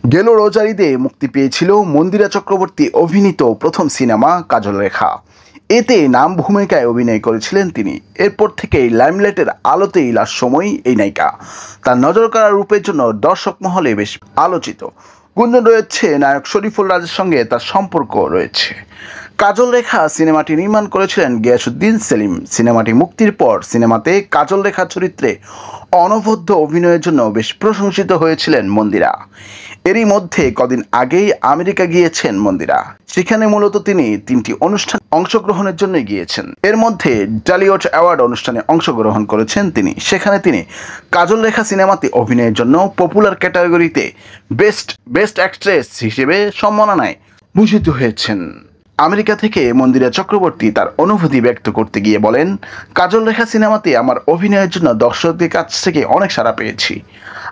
গেল রোজার ঈদে মুক্তি পেয়েছিল মন্দিরা চক্রবর্তী অভিনীত প্রথম সিনেমা কাজল রেখা। এতে নাম ভূমিকায় অভিনয় করেছিলেন তিনি। এরপর থেকেই লাইমলাইটের আলোতেই লাস্ট সময় এই নায়িকা তার নজর কাড়া রূপের জন্য দর্শক মহলে বেশ আলোচিত। গুঞ্জন রয়েছে নায়ক শরীফুল রাজের সঙ্গে তার সম্পর্ক রয়েছে। কাজল রেখা সিনেমাটি নির্মাণ করেছিলেন গিয়াসউদ্দিন সেলিম। সিনেমাটি মুক্তির পর সিনেমাতে কাজল রেখা চরিত্রে অনবদ্য অভিনয়ের জন্য বেশ প্রশংসিত হয়েছিলেন মন্দিরা। এরই মধ্যে কদিন আগেই আমেরিকা গিয়েছেন মন্দিরা। সেখানে মূলত তিনি 3টি অনুষ্ঠান অংশগ্রহণের জন্য গিয়েছেন। এর মধ্যে টলিউড অ্যাওয়ার্ড অনুষ্ঠানে অংশগ্রহণ করেছেন তিনি। সেখানে তিনি কাজল রেখা সিনেমাতে অভিনয়ের জন্য পপুলার ক্যাটাগরিতে বেস্ট অ্যাক্ট্রেস হিসেবে সম্মাননায় ভূষিত হয়েছেন। আমেরিকা থেকে মন্দিরা চক্রবর্তী তার অনুভূতি ব্যক্ত করতে গিয়ে বলেন, কাজল রেখা সিনেমাতে আমার অভিনয়ের জন্য দর্শকদের কাছ থেকে অনেক সাড়া পেয়েছি।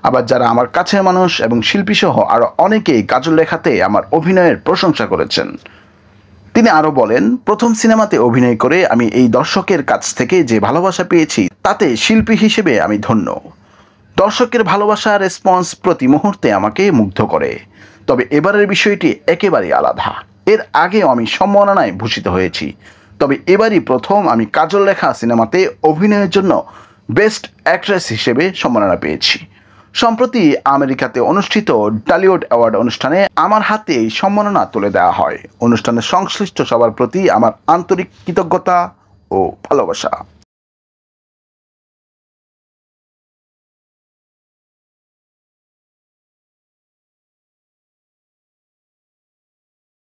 আবার যারা আমার কাছের মানুষ এবং শিল্পী সহ আরও অনেকেই কাজল রেখাতে আমার অভিনয়ের প্রশংসা করেছেন। তিনি আরও বলেন, প্রথম সিনেমাতে অভিনয় করে আমি এই দর্শকের কাছ থেকে যে ভালোবাসা পেয়েছি তাতে শিল্পী হিসেবে আমি ধন্য। দর্শকের ভালোবাসা রেসপন্স প্রতি মুহূর্তে আমাকে মুগ্ধ করে। তবে এবারের বিষয়টি একেবারেই আলাদা। এর আগেও আমি সম্মাননায় ভূষিত হয়েছি, তবে এবারই প্রথম আমি কাজল রেখা সিনেমাতে অভিনয়ের জন্য বেস্ট অ্যাক্ট্রেস হিসেবে সম্মাননা পেয়েছি। সম্প্রতি আমেরিকাতে অনুষ্ঠিত টলিউড অ্যাওয়ার্ড অনুষ্ঠানে আমার হাতে এই সম্মাননা তুলে দেওয়া হয়। অনুষ্ঠানের সংশ্লিষ্ট সবার প্রতি আমার আন্তরিক কৃতজ্ঞতা ও ভালোবাসা।